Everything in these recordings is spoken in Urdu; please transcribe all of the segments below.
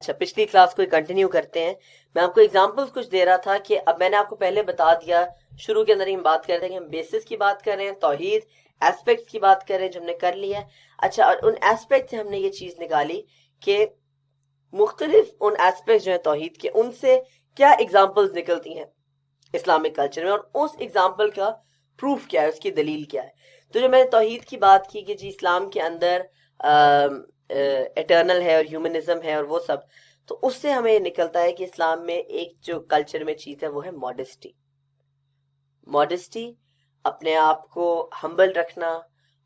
اچھا، پچھلی کلاس کو کنٹینیو کرتے ہیں. میں آپ کو اگزامپلس کچھ دے رہا تھا کہ اب میں نے آپ کو پہلے بتا دیا شروع کے اندر ہی ہم بات کر رہے ہیں کہ ہم بیسس کی بات کر رہے ہیں, توحید ایسپیکٹس کی بات کر رہے ہیں جو ہم نے کر لیا ہے. اچھا, اور ان ایسپیکٹ سے ہم نے یہ چیز نکالی کہ مختلف ان ایسپیکٹ جو ہیں توحید کے, ان سے کیا اگزامپلس نکلتی ہیں اسلامک کلچر میں, اور اس اگزامپل کا پروف کیا ہے, اس کی دلیل کیا ہے. تو جو میں نے توحید کی بات کی کہ جی اسلام کے اندر ایٹرنل ہے اور ہیومنزم ہے اور وہ سب, تو اس سے ہمیں نکلتا ہے کہ اسلام میں ایک جو کلچر میں چیز ہے وہ ہے ماڈسٹی. ماڈسٹی, اپنے آپ کو ہمبل رکھنا,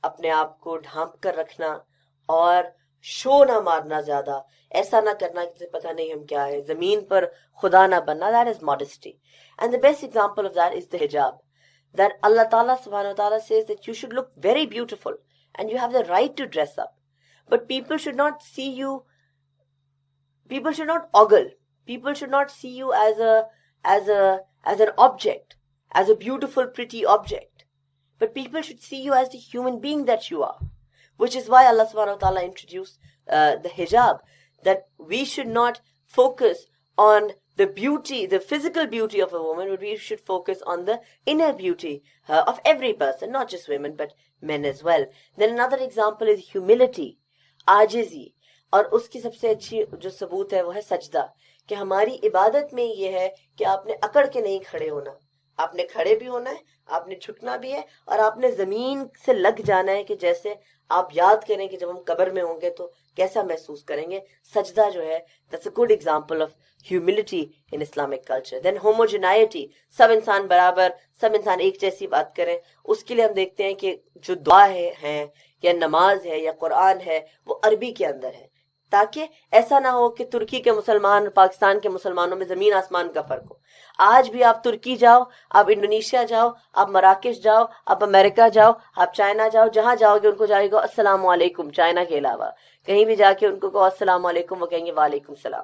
اپنے آپ کو ڈھانپ کر رکھنا, اور شو نہ مارنا زیادہ, ایسا نہ کرنا کہ پتہ نہیں ہم کیا ہے, زمین پر خدا نہ بننا. That is modesty. And the best example of that is the hijab. That Allah Ta'ala subhanahu wa ta'ala says that you should look very beautiful and you have the right to dress up. But people should not see you, people should not ogle, people should not see you as an object, as a beautiful pretty object, but people should see you as the human being that you are, which is why Allah subhanahu wa ta'ala introduced the hijab, that we should not focus on the beauty, the physical beauty of a woman, but we should focus on the inner beauty of every person, not just women but men as well. Then another example is humility, عاجزی, اور اس کی سب سے اچھی جو ثبوت ہے وہ ہے سجدہ, کہ ہماری عبادت میں یہ ہے کہ آپ نے اکڑ کے نہیں کھڑے ہونا, آپ نے کھڑے بھی ہونا ہے, آپ نے جھکنا بھی ہے, اور آپ نے زمین سے لگ جانا ہے, کہ جیسے آپ یاد کریں کہ جب ہم قبر میں ہوں گے تو کیسا محسوس کریں گے. سجدہ جو ہے that's a good example of humility in Islamic culture. Then homogeneity, سب انسان برابر, سب انسان ایک جیسی بات کریں. اس کے لیے ہم دیکھتے ہیں کہ جو دعا ہے یا نماز ہے یا قرآن ہے وہ عربی کے اندر ہے, تاکہ ایسا نہ ہو کہ ترکی کے مسلمان اور پاکستان کے مسلمانوں میں زمین آسمان کا فرق ہو. آج بھی آپ ترکی جاؤ, آپ انڈونیشیا جاؤ, آپ مراکش جاؤ, آپ امریکہ جاؤ, آپ چائنا جاؤ, جہاں جاؤ گے ان کو جائے گا السلام علیکم. چائنا کے علاوہ کہیں بھی جا کے ان کو کہو السلام علیکم, وہ کہیں گے وعلیکم السلام.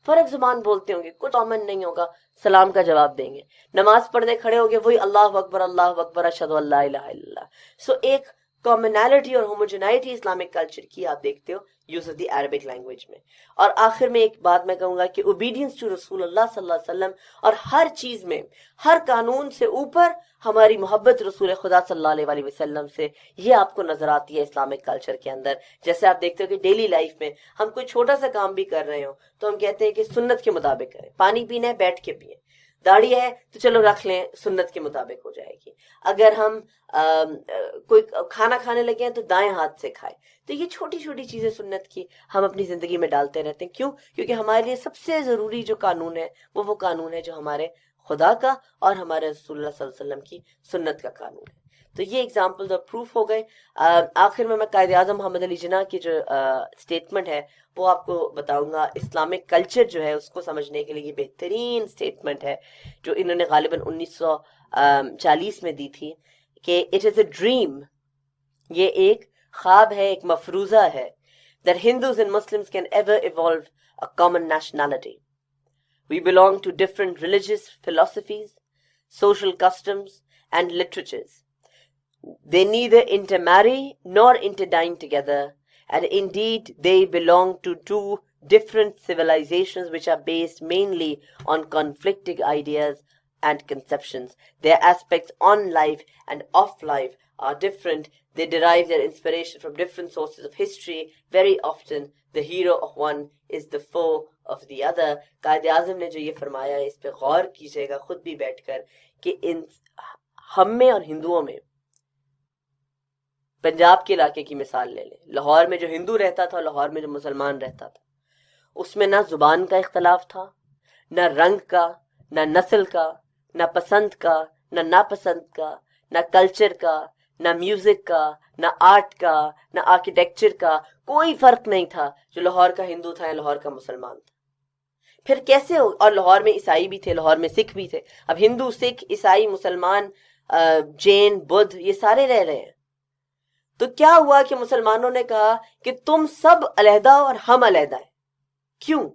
فرق زبان بولتے ہوں گے, کوئی کامن نہیں ہوگا, سلام کا جواب دیں گے. نماز پڑھنے کھڑے ہو گے وہی اللہ اکبر اشہد ان لا الہ الا اللہ. سو ایک کامنالٹی اور ہوموجنائٹی اسلامک کلچر کی آپ دیکھتے ہو use of the Arabic language میں. اور آخر میں ایک بات میں کہوں گا کہ اوبیڈینس ٹو رسول اللہ صلی اللہ علیہ وسلم, اور ہر چیز میں, ہر قانون سے اوپر ہماری محبت رسول خدا صلی اللہ علیہ وسلم سے, یہ آپ کو نظر آتی ہے اسلامک کلچر کے اندر. جیسے آپ دیکھتے ہو کہ ڈیلی لائف میں ہم کوئی چھوٹا سا کام بھی کر رہے ہو تو ہم کہتے ہیں کہ سنت کے مطابق کریں. پانی پینا ہے بیٹھ کے پئیں, داڑھی ہے تو چلو رکھ لیں, سنت کے مطابق ہو جائے گی. اگر ہم کوئی کھانا کھانے لگے ہیں تو دائیں ہاتھ سے کھائیں. تو یہ چھوٹی چھوٹی چیزیں سنت کی ہم اپنی زندگی میں ڈالتے رہتے ہیں. کیوں؟ کیونکہ ہمارے لیے سب سے ضروری جو قانون ہے وہ قانون ہے جو ہمارے خدا کا اور ہمارے رسول اللہ صلی اللہ علیہ وسلم کی سنت کا قانون ہے. تو یہ ایگزامپل اور پروف ہو گئے. آخر میں قائد اعظم محمد علی جناح کی جو اسٹیٹمنٹ ہے وہ آپ کو بتاؤں گا. اسلامک کلچر جو ہے اس کو سمجھنے کے لیے یہ بہترین اسٹیٹمنٹ ہے جو انہوں نے غالباً 1940 میں دی تھی, کہ اٹ از اے ڈریم, یہ ایک خواب ہے, ایک مفروضہ ہے, that Hindus and Muslims can ever evolve a common nationality. We belong to different religious philosophies, social customs and literatures. They neither intermarry nor interdine together, and indeed they belong to two different civilizations which are based mainly on conflicting ideas and conceptions. Their aspects on life and off life are different. They derive their inspiration from different sources of history. Very often the hero of one is the foe of the other. Quaid Azam نے جو یہ فرمایا ہے اس پہ غور کیجئے گا خود بھی بیٹھ کر, کہ ہم میں اور ہندوؤں میں, پنجاب کے علاقے کی مثال لے لیں, لاہور میں جو ہندو رہتا تھا, لاہور میں جو مسلمان رہتا تھا, اس میں نہ زبان کا اختلاف تھا, نہ رنگ کا, نہ نسل کا, نہ پسند کا, نہ ناپسند کا, نہ کلچر کا, نہ میوزک کا, نہ آرٹ کا, نہ آرکیٹیکچر کا. کوئی فرق نہیں تھا جو لاہور کا ہندو تھا یا لاہور کا مسلمان تھا. پھر کیسے ہو؟ اور لاہور میں عیسائی بھی تھے, لاہور میں سکھ بھی تھے. اب ہندو, سکھ, عیسائی, مسلمان, جین, بدھ, یہ سارے رہ رہے ہیں. تو کیا ہوا کہ مسلمانوں نے کہا کہ تم سب علیحدہ اور ہم علیحدہ ہیں. کیوں؟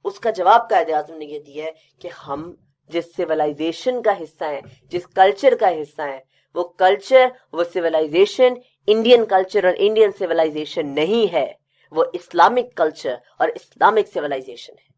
اس کا جواب قائد اعظم نے یہ دیا ہے کہ ہم جس سیولائزیشن کا حصہ ہیں, جس کلچر کا حصہ ہیں, وہ کلچر, وہ سیولائزیشن انڈین کلچر اور انڈین سیولائزیشن نہیں ہے, وہ اسلامک کلچر اور اسلامک سیولائزیشن ہے.